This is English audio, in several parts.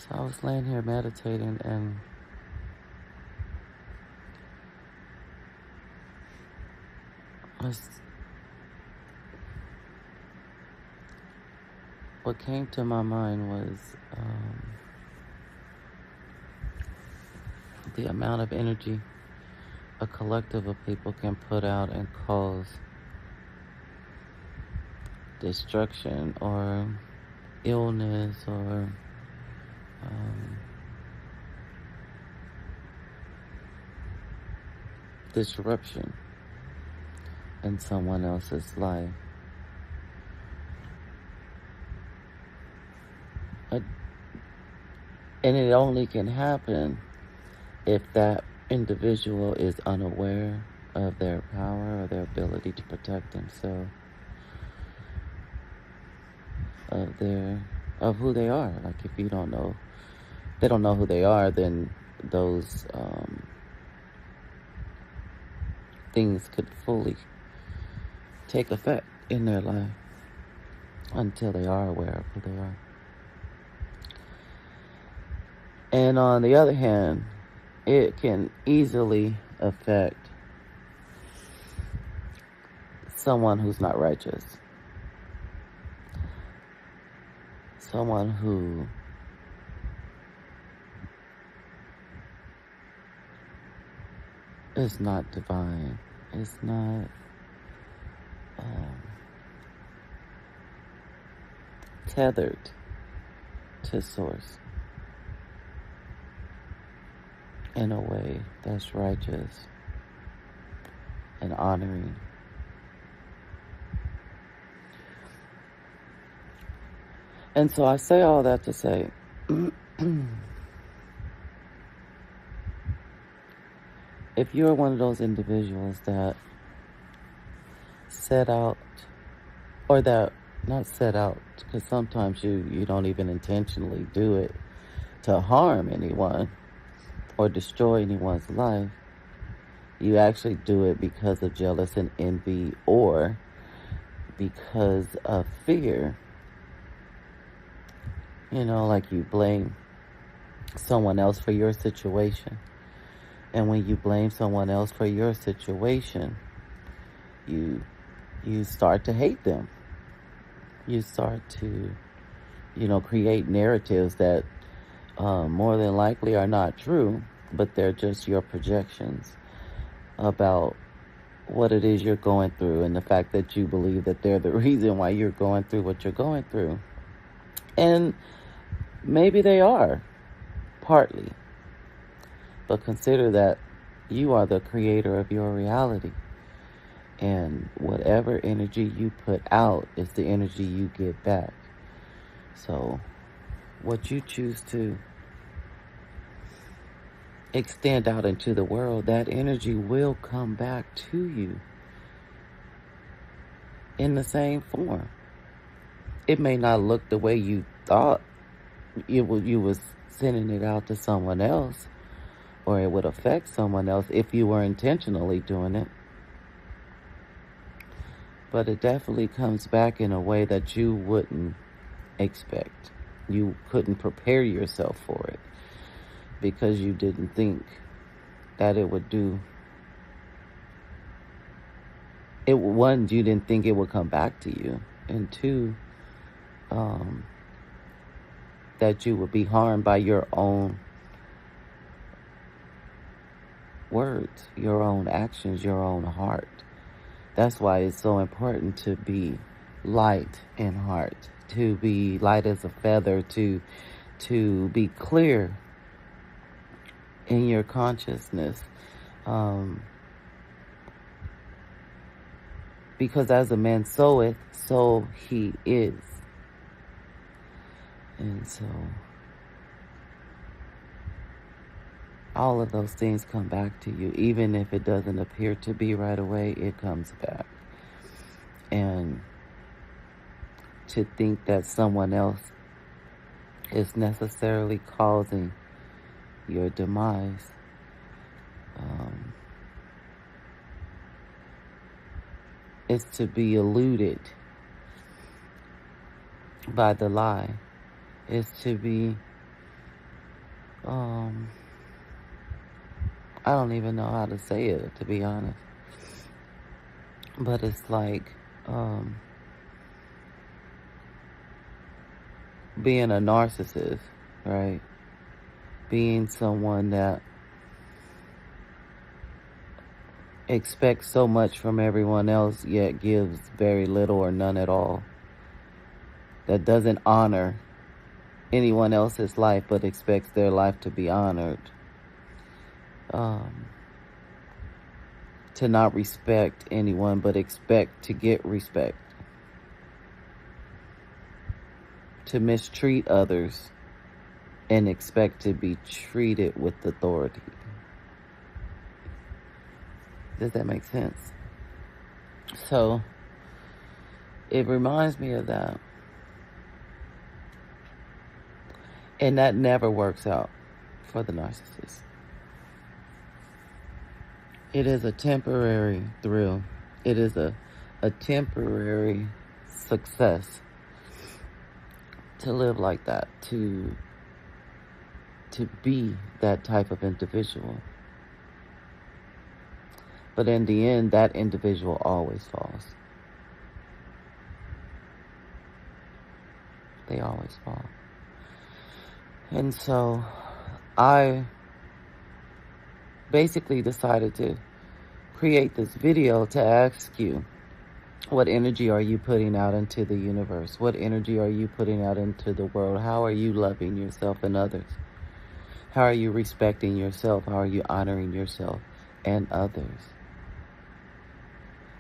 So I was laying here meditating, and was, what came to my mind was the amount of energy a collective of people can put out and cause destruction or illness or disruption in someone else's life. And it only can happen if that individual is unaware of their power or their ability to protect themselves, of who they are. Like, if you don't know, they don't know who they are, then those things could fully take effect in their life until they are aware of who they are. And on the other hand, it can easily affect someone who's not righteous. Someone who is not divine, is not tethered to source in a way that's righteous and honoring. And so I say all that to say, if you're one of those individuals that set out, or that, not set out, because sometimes you don't even intentionally do it to harm anyone or destroy anyone's life. You actually do it because of jealousy and envy, or because of fear. You know, like you blame someone else for your situation. And when you blame someone else for your situation, you start to hate them. You start to, create narratives that more than likely are not true, but they're just your projections about what it is you're going through, and the fact that you believe that they're the reason why you're going through what you're going through. And maybe they are, partly. But consider that you are the creator of your reality. And whatever energy you put out is the energy you get back. So what you choose to extend out into the world, that energy will come back to you in the same form. It may not look the way you thought you was sending it out to someone else, or it would affect someone else if you were intentionally doing it. But it definitely comes back in a way that you wouldn't expect. You couldn't prepare yourself for it because you didn't think that it would do. One, you didn't think it would come back to you. And two, that you would be harmed by your own words, your own actions, your own heart. That's why it's so important to be light in heart, to be light as a feather, to be clear in your consciousness. Because as a man soweth, so he is. And so all of those things come back to you. Even if it doesn't appear to be right away, it comes back. And to think that someone else is necessarily causing your demise, is to be eluded by the lie. Is to be um, I don't even know how to say it, to be honest. But it's like being a narcissist, right? Being someone that expects so much from everyone else, yet gives very little or none at all. That doesn't honor anyone else's life, but expects their life to be honored. To not respect anyone, but expect to get respect. To mistreat others and expect to be treated with authority. Does that make sense? So, it reminds me of that. And that never works out for the narcissist. It is a temporary thrill. It is a temporary success to live like that, to be that type of individual. But in the end, that individual always falls. They always fall. And so I basically decided to create this video to ask you, what energy are you putting out into the universe? What energy are you putting out into the world? How are you loving yourself and others? How are you respecting yourself? How are you honoring yourself and others?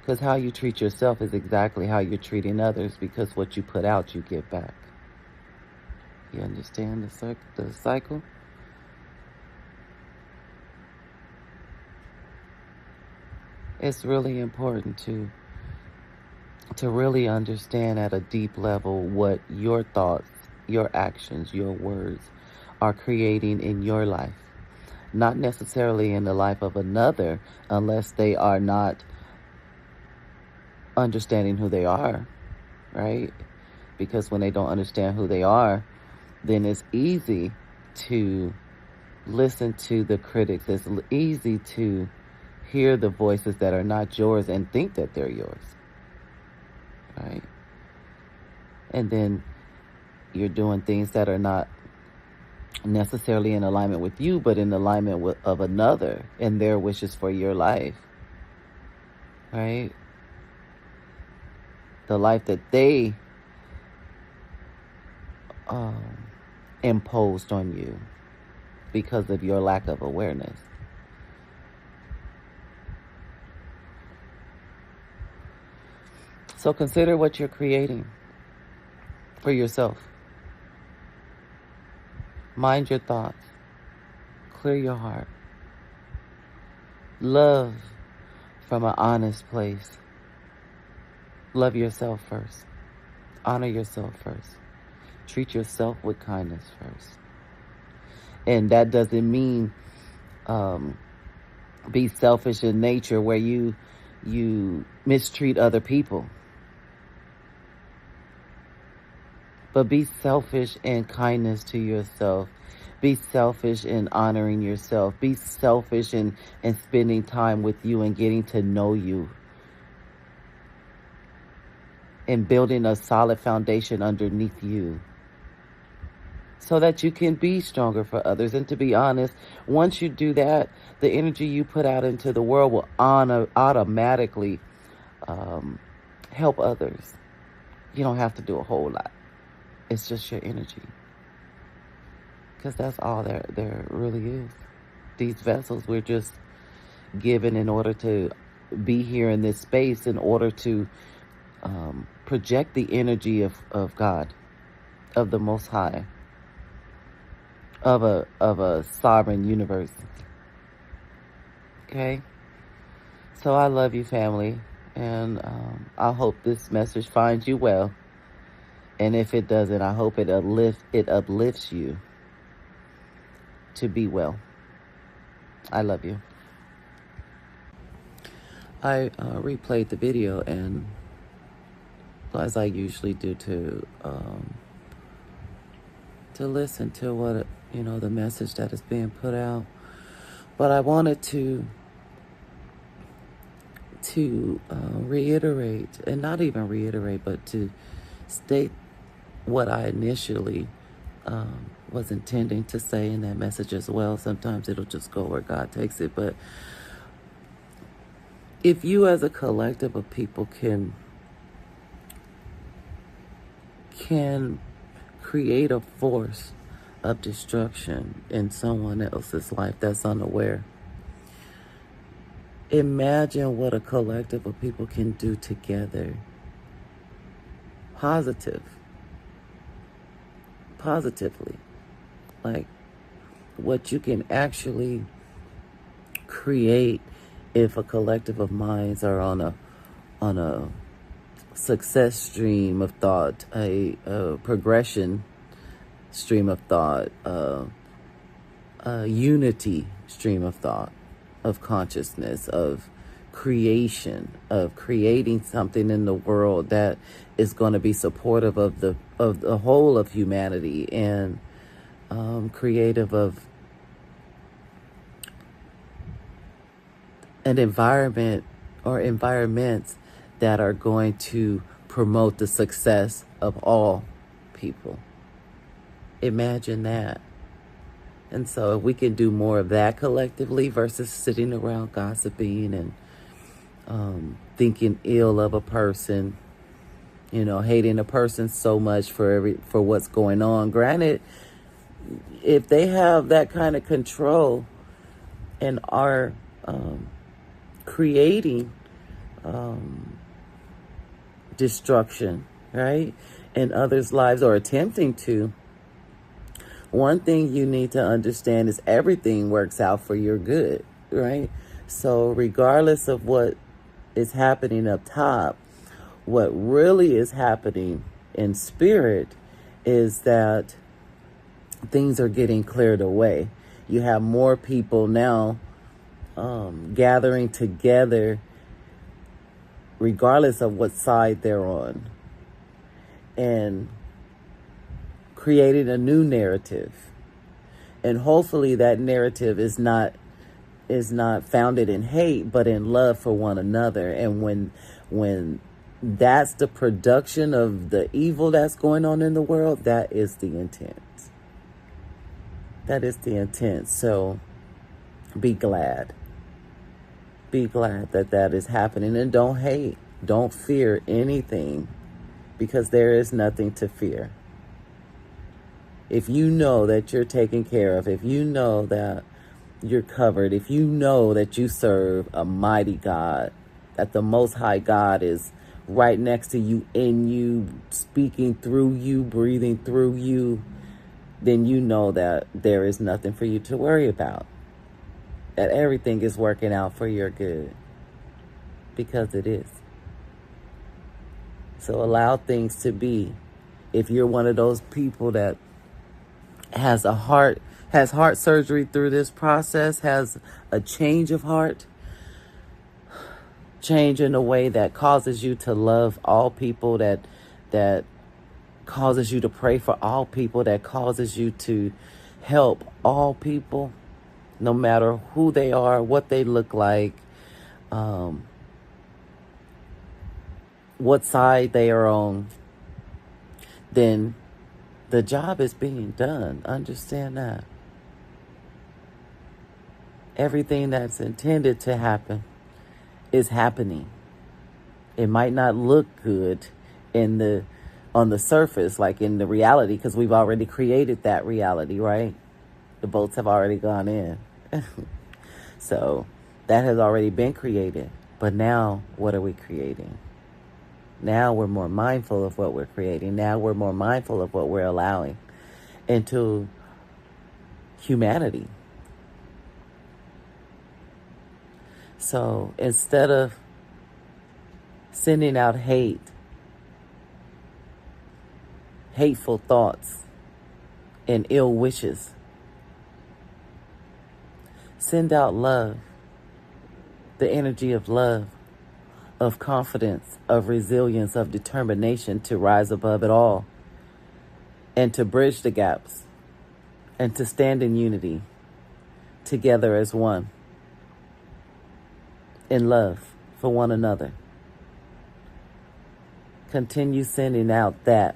Because how you treat yourself is exactly how you're treating others, because what you put out, you get back. You understand the cycle? It's really important to really understand at a deep level what your thoughts, your actions, your words are creating in your life. Not necessarily in the life of another, unless they are not understanding who they are, right? Because when they don't understand who they are, then it's easy to listen to the critics. It's easy to hear the voices that are not yours and think that they're yours, right? And then you're doing things that are not necessarily in alignment with you, but in alignment of another and their wishes for your life, right? The life that they imposed on you because of your lack of awareness. So consider what you're creating for yourself. Mind your thoughts. Clear your heart. Love from an honest place. Love yourself first. Honor yourself first. Treat yourself with kindness first. And that doesn't mean be selfish in nature where you mistreat other people. But be selfish in kindness to yourself. Be selfish in honoring yourself. Be selfish in spending time with you and getting to know you. And building a solid foundation underneath you, so that you can be stronger for others. And to be honest, once you do that, the energy you put out into the world will automatically help others. You don't have to do a whole lot. It's just your energy. Because that's all there really is. These vessels we're just given in order to be here in this space, in order to project the energy of God, of the Most High, of a sovereign universe. Okay? So I love you, family, and I hope this message finds you well. And if it doesn't, I hope it uplifts you to be well. I love you. I replayed the video, and as I usually do, to listen to the message that is being put out. But I wanted to reiterate, and not even reiterate, but to state what I initially was intending to say in that message as well. Sometimes it'll just go where God takes it. But if you as a collective of people can create a force of destruction in someone else's life that's unaware, imagine what a collective of people can do together. Positively. Like what you can actually create if a collective of minds are on a success stream of thought, a progression stream of thought, a unity stream of thought, of consciousness, of creation, of creating something in the world that is going to be supportive of the whole of humanity, and creative of an environment or environments that are going to promote the success of all people. Imagine that. And so if we can do more of that collectively versus sitting around gossiping and thinking ill of a person, hating a person so much for what's going on. Granted, if they have that kind of control and are creating destruction, right, in others' lives, or attempting to, one thing you need to understand is everything works out for your good, right? So regardless of what is happening up top, what really is happening in spirit is that things are getting cleared away. You have more people now gathering together regardless of what side they're on, and creating a new narrative. And hopefully that narrative is not founded in hate, but in love for one another. And when that's the production of the evil that's going on in the world, that is the intent. That is the intent. So be glad. Be glad that that is happening, and don't hate. Don't fear anything, because there is nothing to fear. If you know that you're taken care of, if you know that you're covered, if you know that you serve a mighty God, that the Most High God is right next to you, in you, speaking through you, breathing through you, then you know that there is nothing for you to worry about. That everything is working out for your good, because it is. So allow things to be. If you're one of those people that has heart surgery through this process, has a change of heart, change in a way that causes you to love all people, that causes you to pray for all people, that causes you to help all people, no matter who they are, what they look like, what side they are on, then the job is being done. Understand that. Everything that's intended to happen is happening. It might not look good on the surface, like in the reality, because we've already created that reality, right? The boats have already gone in. So that has already been created. But now, what are we creating? Now we're more mindful of what we're creating. Now we're more mindful of what we're allowing into humanity. So instead of sending out hateful thoughts and ill wishes, send out love, the energy of love, of confidence, of resilience, of determination to rise above it all and to bridge the gaps and to stand in unity together as one in love for one another. Continue sending out that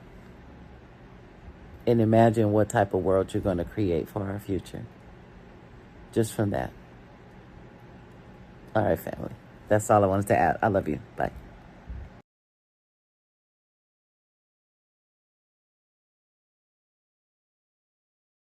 and imagine what type of world you're going to create for our future. Just from that. All right, family. That's all I wanted to add. I love you. Bye.